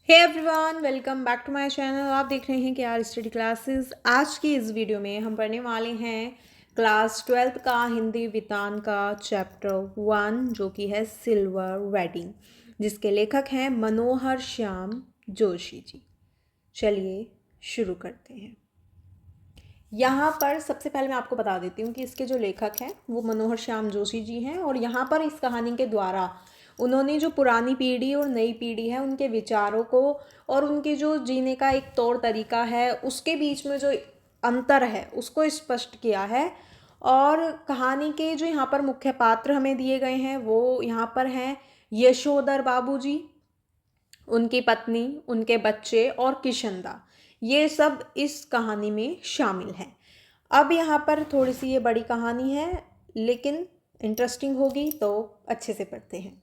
Hey everyone, welcome back to my channel. आप देख रहे हैं कि आर स्टडी क्लासेस। आज की इस वीडियो में हम पढ़ने वाले हैं क्लास 12th का हिंदी वितान का चैप्टर 1 जो कि है सिल्वर वेडिंग, जिसके लेखक हैं मनोहर श्याम जोशी जी। चलिए शुरू करते हैं। यहाँ पर सबसे पहले मैं आपको बता देती हूँ कि इसके जो लेखक हैं वो मनोहर श्याम जोशी जी हैं, और यहाँ पर इस कहानी के द्वारा उन्होंने जो पुरानी पीढ़ी और नई पीढ़ी है उनके विचारों को और उनके जो जीने का एक तौर तरीका है उसके बीच में जो अंतर है उसको स्पष्ट किया है। और कहानी के जो यहाँ पर मुख्य पात्र हमें दिए गए हैं वो यहाँ पर हैं यशोधर बाबू जी, उनकी पत्नी, उनके बच्चे और किशनदा। ये सब इस कहानी में शामिल हैं। अब यहाँ पर थोड़ी सी ये बड़ी कहानी है लेकिन इंटरेस्टिंग होगी, तो अच्छे से पढ़ते हैं।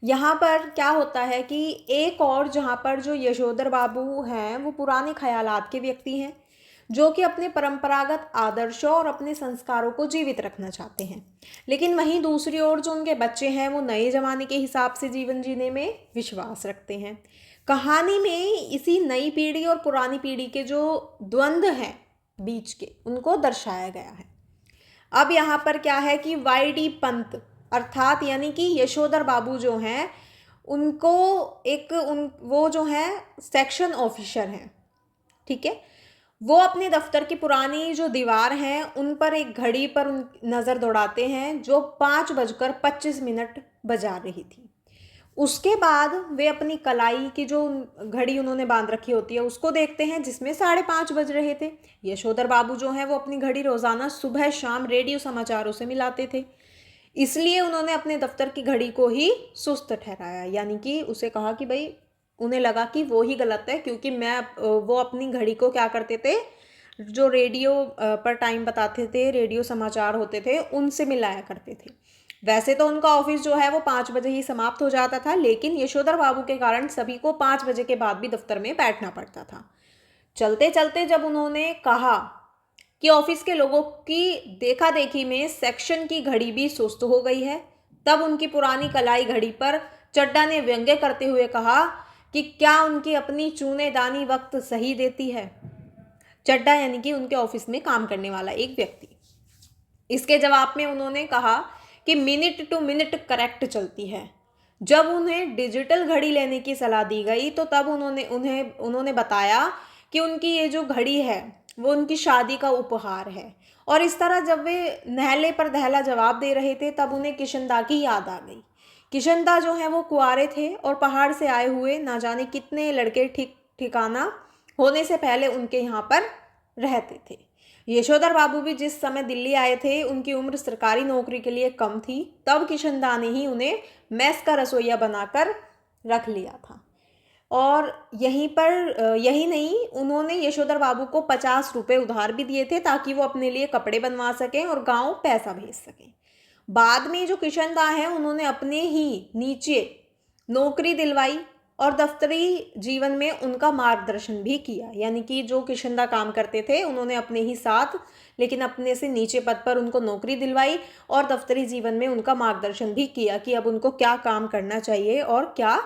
यहाँ पर क्या होता है कि एक और जहाँ पर जो यशोधर बाबू हैं वो पुराने ख्यालात के व्यक्ति हैं जो कि अपने परंपरागत आदर्शों और अपने संस्कारों को जीवित रखना चाहते हैं, लेकिन वहीं दूसरी ओर जो उनके बच्चे हैं वो नए ज़माने के हिसाब से जीवन जीने में विश्वास रखते हैं। कहानी में इसी नई पीढ़ी और पुरानी पीढ़ी के जो द्वंद्व हैं बीच के, उनको दर्शाया गया है। अब यहाँ पर क्या है कि वाई डी पंत अर्थात यानी कि यशोधर बाबू जो हैं उनको वो जो हैं सेक्शन ऑफिसर हैं, ठीक है। वो अपने दफ्तर की पुरानी जो दीवार हैं उन पर एक घड़ी पर नज़र दौड़ाते हैं जो 5:25 बजा रही थी। उसके बाद वे अपनी कलाई की जो घड़ी उन्होंने बांध रखी होती है उसको देखते हैं जिसमें 5:30 बज रहे थे। यशोधर बाबू जो हैं वो अपनी घड़ी रोज़ाना सुबह शाम रेडियो समाचारों से मिलाते थे, इसलिए उन्होंने अपने दफ्तर की घड़ी को ही सुस्त ठहराया, यानी कि उसे कहा कि भाई उन्हें लगा कि वो ही गलत है, क्योंकि वो अपनी घड़ी को क्या करते थे, जो रेडियो पर टाइम बताते थे, रेडियो समाचार होते थे, उनसे मिलाया करते थे। वैसे तो उनका ऑफिस जो है वो 5 बजे ही समाप्त हो जाता था, लेकिन यशोधर बाबू के कारण सभी को 5 बजे के बाद भी दफ्तर में बैठना पड़ता था। चलते चलते जब उन्होंने कहा कि ऑफिस के लोगों की देखा देखी में सेक्शन की घड़ी भी सुस्त हो गई है, तब उनकी पुरानी कलाई घड़ी पर चड्डा ने व्यंग्य करते हुए कहा कि क्या उनकी अपनी चूनेदानी वक्त सही देती है। चड्डा यानी कि उनके ऑफिस में काम करने वाला एक व्यक्ति। इसके जवाब में उन्होंने कहा कि मिनट टू मिनट करेक्ट चलती है। जब उन्हें डिजिटल घड़ी लेने की सलाह दी गई तो तब उन्होंने बताया कि उनकी ये जो घड़ी है वो उनकी शादी का उपहार है। और इस तरह जब वे नहले पर दहला जवाब दे रहे थे तब उन्हें किशनदा की याद आ गई। किशनदा जो है वो कुंवारे थे और पहाड़ से आए हुए ना जाने कितने लड़के ठिकाना होने से पहले उनके यहाँ पर रहते थे। यशोधर बाबू भी जिस समय दिल्ली आए थे उनकी उम्र सरकारी नौकरी के लिए कम थी, तब किशनदा ने ही उन्हें मैस का रसोइया बनाकर रख लिया था। और यही नहीं, उन्होंने यशोधर बाबू को 50 रुपये उधार भी दिए थे ताकि वो अपने लिए कपड़े बनवा सकें और गांव पैसा भेज सकें। बाद में जो किशनदा हैं उन्होंने अपने ही नीचे नौकरी दिलवाई और दफ्तरी जीवन में उनका मार्गदर्शन भी किया, यानी कि जो किशनदा काम करते थे उन्होंने अपने ही साथ लेकिन अपने से नीचे पद पर उनको नौकरी दिलवाई और दफ्तरी जीवन में उनका मार्गदर्शन भी किया कि अब उनको क्या काम करना चाहिए और क्या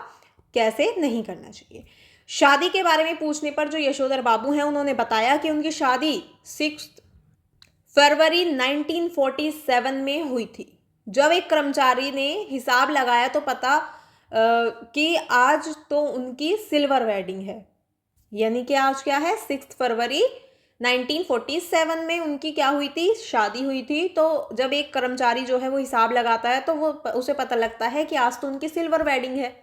कैसे नहीं करना चाहिए। शादी के बारे में पूछने पर जो यशोधर बाबू हैं उन्होंने बताया कि उनकी शादी 6 फरवरी 1947 में हुई थी। जब एक कर्मचारी ने हिसाब लगाया तो पता कि आज तो उनकी सिल्वर वेडिंग है, यानी कि आज क्या है, 6 फरवरी 1947 में उनकी क्या हुई थी, शादी हुई थी। तो जब एक कर्मचारी जो है वो हिसाब लगाता है तो वो उसे पता लगता है कि आज तो उनकी सिल्वर वेडिंग है।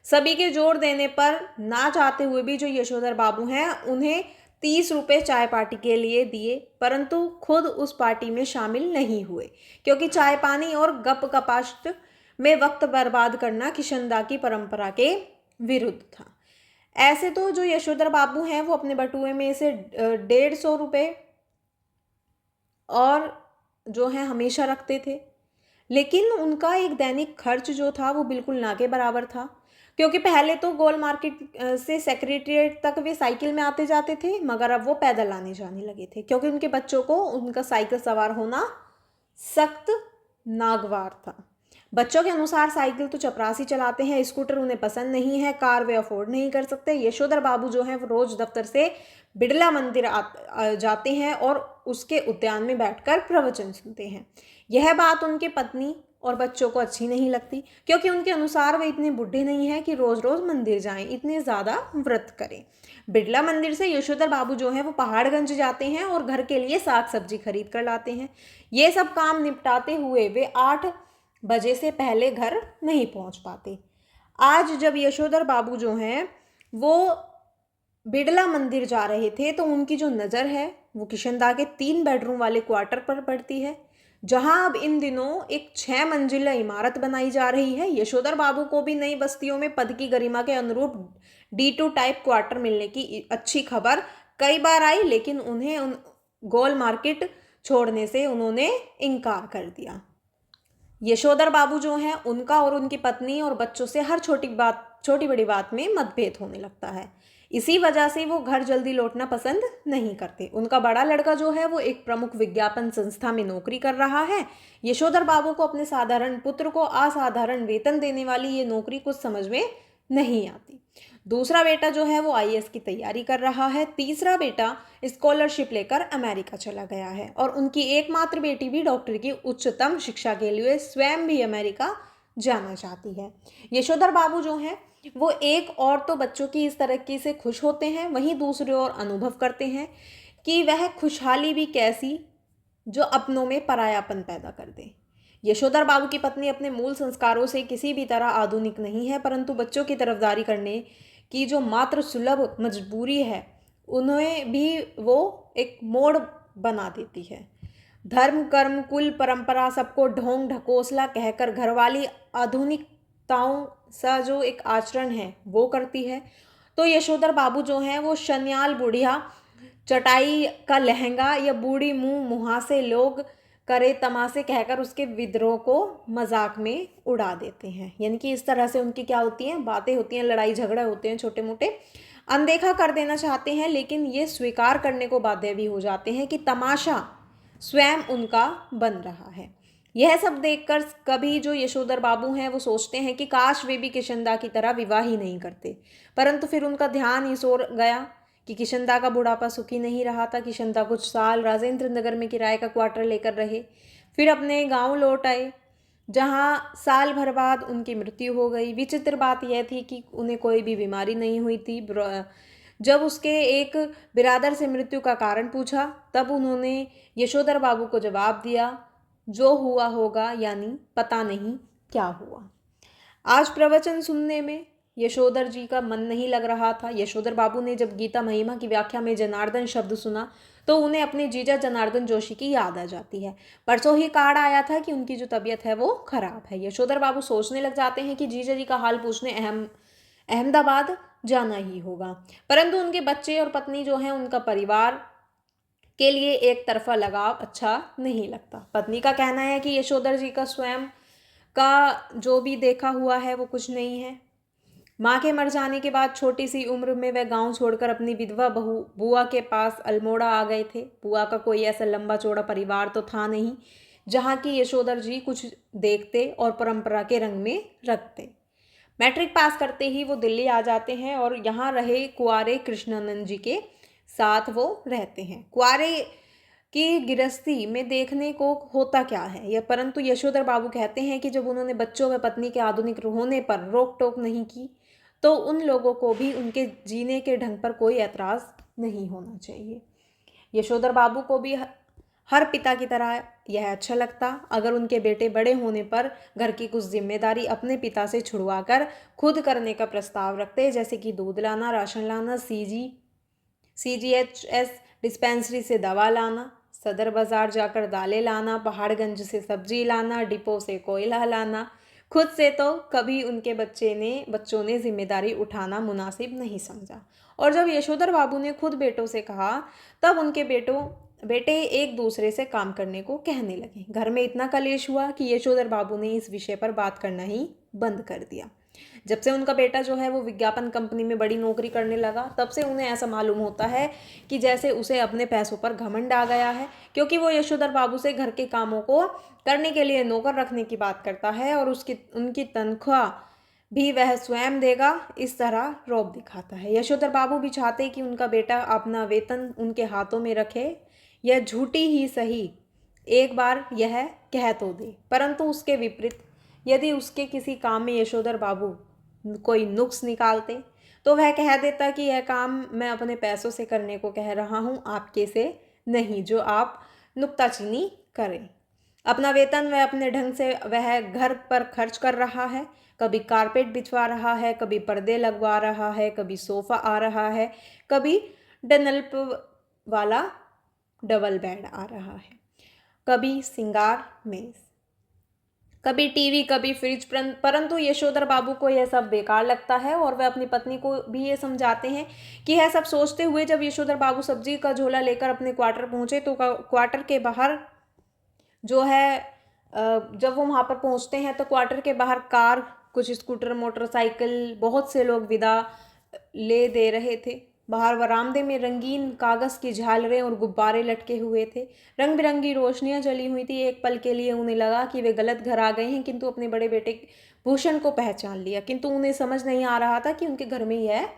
सभी के जोर देने पर ना चाहते हुए भी जो यशोधर बाबू हैं उन्हें 30 रुपये चाय पार्टी के लिए दिए, परंतु खुद उस पार्टी में शामिल नहीं हुए क्योंकि चाय पानी और गप गपाष्ट में वक्त बर्बाद करना किशनदा की परंपरा के विरुद्ध था। ऐसे तो जो यशोधर बाबू हैं वो अपने बटुए में से 150 रुपये और जो है हमेशा रखते थे, लेकिन उनका एक दैनिक खर्च जो था वो बिल्कुल ना के बराबर था, क्योंकि पहले तो गोल मार्केट से सेक्रेटेरिएट तक वे साइकिल में आते जाते थे, मगर अब वो पैदल आने जाने लगे थे क्योंकि उनके बच्चों को उनका साइकिल सवार होना सख्त नागवार था। बच्चों के अनुसार साइकिल तो चपरासी चलाते हैं, स्कूटर उन्हें पसंद नहीं है, कार वे अफोर्ड नहीं कर सकते। यशोधर बाबू जो हैं वो रोज दफ्तर से बिड़ला मंदिर जाते हैं और उसके उद्यान में बैठकर प्रवचन सुनते हैं। यह बात उनके पत्नी और बच्चों को अच्छी नहीं लगती, क्योंकि उनके अनुसार वे इतने बुढ़े नहीं हैं कि रोज रोज मंदिर जाएं, इतने ज़्यादा व्रत करें। बिड़ला मंदिर से यशोधर बाबू जो हैं वो पहाड़गंज जाते हैं और घर के लिए साग सब्जी खरीद कर लाते हैं। ये सब काम निपटाते हुए वे 8 बजे से पहले घर नहीं पहुंच पाते। आज जब यशोधर बाबू जो हैं वो बिड़ला मंदिर जा रहे थे तो उनकी जो नज़र है वो किशनदा के 3 बेडरूम वाले क्वार्टर पर पड़ती है, जहां अब इन दिनों एक 6 मंजिला इमारत बनाई जा रही है। यशोधर बाबू को भी नई बस्तियों में पद की गरिमा के अनुरूप D2 टाइप क्वार्टर मिलने की अच्छी खबर कई बार आई, लेकिन उन्हें उन गोल मार्केट छोड़ने से उन्होंने इनकार कर दिया। यशोधर बाबू जो हैं उनका और उनकी पत्नी और बच्चों से हर छोटी बड़ी बात में मतभेद होने लगता है। इसी वजह से वो घर जल्दी लौटना पसंद नहीं करते। उनका बड़ा लड़का जो है वो एक प्रमुख विज्ञापन संस्था में नौकरी कर रहा है। यशोधर बाबू को अपने साधारण पुत्र को असाधारण वेतन देने वाली ये नौकरी कुछ समझ में नहीं आती। दूसरा बेटा जो है वो IAS की तैयारी कर रहा है। तीसरा बेटा स्कॉलरशिप लेकर अमेरिका चला गया है और उनकी एकमात्र बेटी भी डॉक्टर की उच्चतम शिक्षा के लिए स्वयं भी अमेरिका जाना चाहती है। यशोधर बाबू जो हैं वो एक और तो बच्चों की इस तरक्की से खुश होते हैं, वहीं दूसरी ओर अनुभव करते हैं कि वह खुशहाली भी कैसी जो अपनों में परायापन पैदा कर दे। यशोधर बाबू की पत्नी अपने मूल संस्कारों से किसी भी तरह आधुनिक नहीं है, परंतु बच्चों की तरफदारी करने की जो मात्र सुलभ मजबूरी है उन्हें भी वो एक मोड़ बना देती है। धर्म कर्म कुल परंपरा सबको ढोंग ढकोसला कहकर घरवाली आधुनिकताओं सा जो एक आचरण है वो करती है। तो यशोधर बाबू जो हैं वो शनियाल बुढ़िया चटाई का लहंगा या बूढ़ी मुंह मुहासे लोग करे तमाशे कहकर उसके विद्रोह को मजाक में उड़ा देते हैं। यानी कि इस तरह से उनकी क्या होती हैं, बातें होती हैं, लड़ाई झगड़े होते हैं, छोटे मोटे अनदेखा कर देना चाहते हैं, लेकिन ये स्वीकार करने को बाध्य भी हो जाते हैं कि तमाशा स्वयं उनका बन रहा है। यह सब देखकर कभी जो यशोधर बाबू हैं वो सोचते हैं कि काश वे भी किशनदा की तरह विवाह ही नहीं करते, परंतु फिर उनका ध्यान इस ओर गया कि किशनदा का बुढ़ापा सुखी नहीं रहा था। किशनदा कुछ साल राजेंद्र नगर में किराए का क्वार्टर लेकर रहे, फिर अपने गांव लौट आए, जहां साल भर बाद उनकी मृत्यु हो गई। विचित्र बात यह थी कि उन्हें कोई भी बीमारी नहीं हुई थी। जब उसके एक बिरादर से मृत्यु का कारण पूछा तब उन्होंने यशोधर बाबू को जवाब दिया, जो हुआ होगा, यानी पता नहीं क्या हुआ। आज प्रवचन सुनने में यशोधर जी का मन नहीं लग रहा था। यशोधर बाबू ने जब गीता महिमा की व्याख्या में जनार्दन शब्द सुना तो उन्हें अपने जीजा जनार्दन जोशी की याद आ जाती है। परसों ही कार्ड आया था कि उनकी जो तबीयत है वो खराब है। यशोधर बाबू सोचने लग जाते हैं कि जीजा जी का हाल पूछने अहमदाबाद जाना ही होगा, परंतु उनके बच्चे और पत्नी जो हैं उनका परिवार के लिए एक तरफा लगाव अच्छा नहीं लगता। पत्नी का कहना है कि यशोधर जी का स्वयं का जो भी देखा हुआ है वो कुछ नहीं है। माँ के मर जाने के बाद छोटी सी उम्र में वह गांव छोड़कर अपनी विधवा बहू बुआ के पास अल्मोड़ा आ गए थे। बुआ का कोई ऐसा लंबा चौड़ा परिवार तो था नहीं जहाँ की यशोधर जी कुछ देखते और परंपरा के रंग में रखते। मैट्रिक पास करते ही वो दिल्ली आ जाते हैं और यहाँ रहे कुंवारे कृष्णानंद जी के साथ वो रहते हैं। कुंवारे की गृहस्थी में देखने को होता क्या है यह, परंतु यशोधर बाबू कहते हैं कि जब उन्होंने बच्चों व पत्नी के आधुनिक होने पर रोक टोक नहीं की तो उन लोगों को भी उनके जीने के ढंग पर कोई ऐतराज नहीं होना चाहिए। यशोधर बाबू को भी हर पिता की तरह यह अच्छा लगता अगर उनके बेटे बड़े होने पर घर की कुछ जिम्मेदारी अपने पिता से छुड़वाकर खुद करने का प्रस्ताव रखते, जैसे कि दूध लाना, राशन लाना, CGHS डिस्पेंसरी से दवा लाना, सदर बाज़ार जाकर दालें लाना, पहाड़गंज से सब्जी लाना, डिपो से कोयला लाना। खुद से तो कभी उनके बच्चों ने जिम्मेदारी उठाना मुनासिब नहीं समझा, और जब यशोधर बाबू ने खुद बेटों से कहा तब उनके बेटे एक दूसरे से काम करने को कहने लगे। घर में इतना कलेश हुआ कि यशोधर बाबू ने इस विषय पर बात करना ही बंद कर दिया। जब से उनका बेटा जो है वो विज्ञापन कंपनी में बड़ी नौकरी करने लगा, तब से उन्हें ऐसा मालूम होता है कि जैसे उसे अपने पैसों पर घमंड आ गया है, क्योंकि वो यशोधर बाबू से घर के कामों को करने के लिए नौकर रखने की बात करता है और उनकी तनख्वाह भी वह स्वयं देगा, इस तरह रौब दिखाता है। यशोधर बाबू भी चाहते कि उनका बेटा अपना वेतन उनके हाथों में रखे, यह झूठी ही सही एक बार यह कह तो दे, परंतु उसके विपरीत यदि उसके किसी काम में यशोधर बाबू कोई नुक्स निकालते तो वह कह देता कि यह काम मैं अपने पैसों से करने को कह रहा हूँ, आपके से नहीं, जो आप नुक्ताचीनी करें। अपना वेतन वह अपने ढंग से वह घर पर खर्च कर रहा है, कभी कारपेट बिछवा रहा है, कभी पर्दे लगवा रहा है, कभी सोफ़ा आ रहा है, कभी डनल्प वाला डबल बेड आ रहा है, कभी सिंगार मेज, कभी टीवी, कभी फ्रिज। परंतु यशोधर बाबू को यह सब बेकार लगता है और वह अपनी पत्नी को भी ये समझाते हैं कि यह सब सोचते हुए जब यशोधर बाबू सब्जी का झोला लेकर अपने क्वार्टर पहुंचे तो क्वार्टर के बाहर जो है जब वो वहाँ पर पहुँचते हैं तो क्वार्टर के बाहर कार, कुछ स्कूटर, मोटरसाइकिल, बहुत से लोग विदा ले दे रहे थे। बाहर वरामदे में रंगीन कागज़ की झालरें और गुब्बारे लटके हुए थे, रंग बिरंगी रोशनियां जली हुई थी। एक पल के लिए उन्हें लगा कि वे गलत घर आ गए हैं, किंतु अपने बड़े बेटे भूषण को पहचान लिया, किंतु उन्हें समझ नहीं आ रहा था कि उनके घर में यह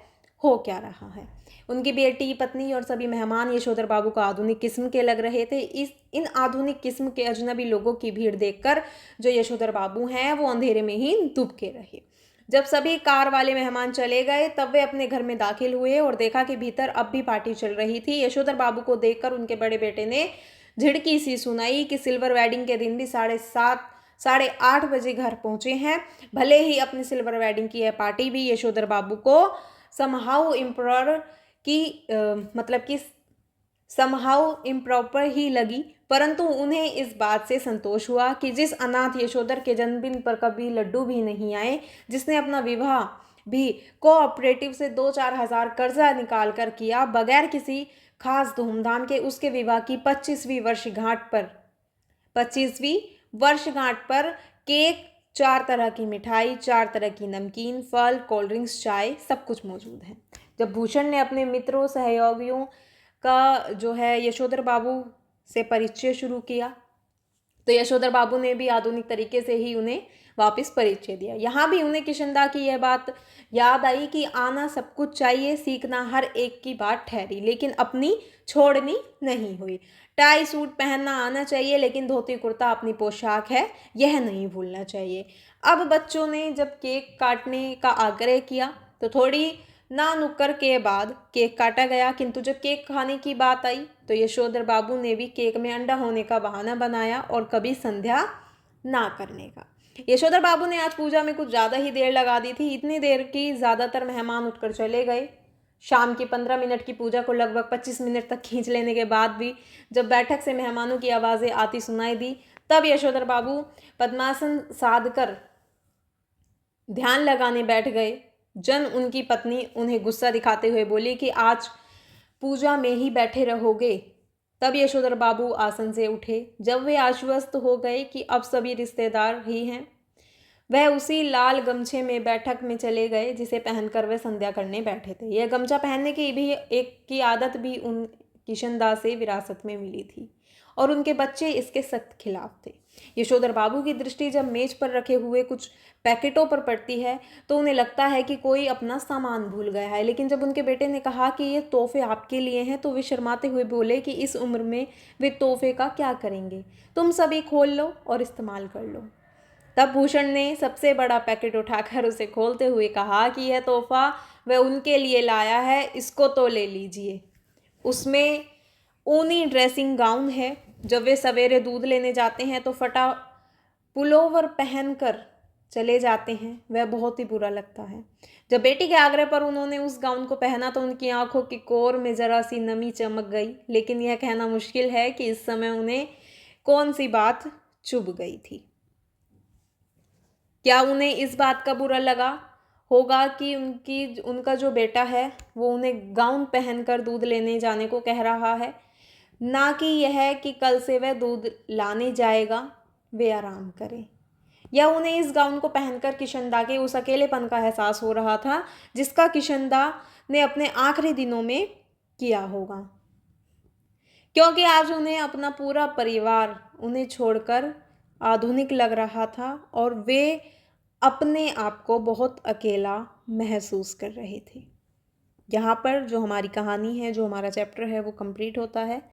हो क्या रहा है। उनकी बेटी, पत्नी और सभी मेहमान यशोधर बाबू को आधुनिक किस्म के लग रहे थे। इन आधुनिक किस्म के अजनबी लोगों की भीड़ देखकर जो यशोधर बाबू हैं वो अंधेरे में ही दुबके रहे। जब सभी कार वाले मेहमान चले गए तब वे अपने घर में दाखिल हुए और देखा कि भीतर अब भी पार्टी चल रही थी। यशोधर बाबू को देखकर उनके बड़े बेटे ने झिड़की सी सुनाई कि सिल्वर वेडिंग के दिन भी 7:30 8:30 बजे घर पहुंचे हैं। भले ही अपनी सिल्वर वेडिंग की यह पार्टी भी यशोधर बाबू को समहाउ इम्प्रॉपर की मतलब कि समहाउ इम्प्रॉपर ही लगी, परंतु उन्हें इस बात से संतोष हुआ कि जिस अनाथ यशोधर के जन्मदिन पर कभी लड्डू भी नहीं आए, जिसने अपना विवाह भी कोऑपरेटिव से 2-4 हज़ार कर्जा निकाल कर किया बगैर किसी खास धूमधाम के, उसके विवाह की 25वीं वर्षगांठ पर केक, 4 तरह की मिठाई, 4 तरह की नमकीन, फल, कोल्ड ड्रिंक्स, चाय, सब कुछ मौजूद है। जब भूषण ने अपने मित्रों, सहयोगियों का जो है यशोधर बाबू से परिचय शुरू किया तो यशोधर बाबू ने भी आधुनिक तरीके से ही उन्हें वापस परिचय दिया। यहाँ भी उन्हें किशनदा की यह बात याद आई कि आना सब कुछ चाहिए, सीखना हर एक की बात ठहरी, लेकिन अपनी छोड़नी नहीं हुई। टाई सूट पहनना आना चाहिए, लेकिन धोती कुर्ता अपनी पोशाक है, यह नहीं भूलना चाहिए। अब बच्चों ने जब केक काटने का आग्रह किया तो थोड़ी ना नुक्कर के बाद केक काटा गया, किंतु जब केक खाने की बात आई तो यशोधर बाबू ने भी केक में अंडा होने का बहाना बनाया और कभी संध्या ना करने का। यशोधर बाबू ने आज पूजा में कुछ ज़्यादा ही देर लगा दी थी, इतनी देर की ज़्यादातर मेहमान उठकर चले गए। शाम की 15 मिनट की पूजा को लगभग 25 मिनट तक खींच लेने के बाद भी जब बैठक से मेहमानों की आवाज़ें आती सुनाई दी तब यशोधर बाबू पद्मासन साध कर ध्यान लगाने बैठ गए। उनकी पत्नी उन्हें गुस्सा दिखाते हुए बोली कि आज पूजा में ही बैठे रहोगे। तब यशोधर बाबू आसन से उठे। जब वे आश्वस्त हो गए कि अब सभी रिश्तेदार ही हैं, वह उसी लाल गमछे में बैठक में चले गए जिसे पहनकर वे संध्या करने बैठे थे। यह गमछा पहनने की भी एक की आदत भी उन किशनदास से विरासत में मिली थी और उनके बच्चे इसके सख्त खिलाफ थे। यशोधर बाबू की दृष्टि जब मेज पर रखे हुए कुछ पैकेटों पर पड़ती है तो उन्हें लगता है कि कोई अपना सामान भूल गया है, लेकिन जब उनके बेटे ने कहा कि ये तोहफे आपके लिए हैं तो वे शर्माते हुए बोले कि इस उम्र में वे तोहफे का क्या करेंगे, तुम सभी खोल लो और इस्तेमाल कर लो। तब भूषण ने सबसे बड़ा पैकेट उठाकर उसे खोलते हुए कहा कि यह तोहफा वह उनके लिए लाया है, इसको तो ले लीजिए। उसमें ऊनी ड्रेसिंग गाउन है। जब वे सवेरे दूध लेने जाते हैं तो फटा पुलोवर पहनकर चले जाते हैं, वह बहुत ही बुरा लगता है। जब बेटी के आग्रह पर उन्होंने उस गाउन को पहना तो उनकी आंखों की कोर में जरा सी नमी चमक गई, लेकिन यह कहना मुश्किल है कि इस समय उन्हें कौन सी बात चुभ गई थी। क्या उन्हें इस बात का बुरा लगा होगा कि उनका जो बेटा है वो उन्हें गाउन पहनकर दूध लेने जाने को कह रहा है, ना कि यह कि कल से वह दूध लाने जाएगा। वे आराम करें। या उन्हें इस गाउन को पहनकर किशनदा के उस अकेलेपन का एहसास हो रहा था जिसका किशनदा ने अपने आखिरी दिनों में किया होगा, क्योंकि आज उन्हें अपना पूरा परिवार उन्हें छोड़कर आधुनिक लग रहा था और वे अपने आप को बहुत अकेला महसूस कर रहे थे। यहाँ पर जो हमारी कहानी है, जो हमारा चैप्टर है, वो कंप्लीट होता है।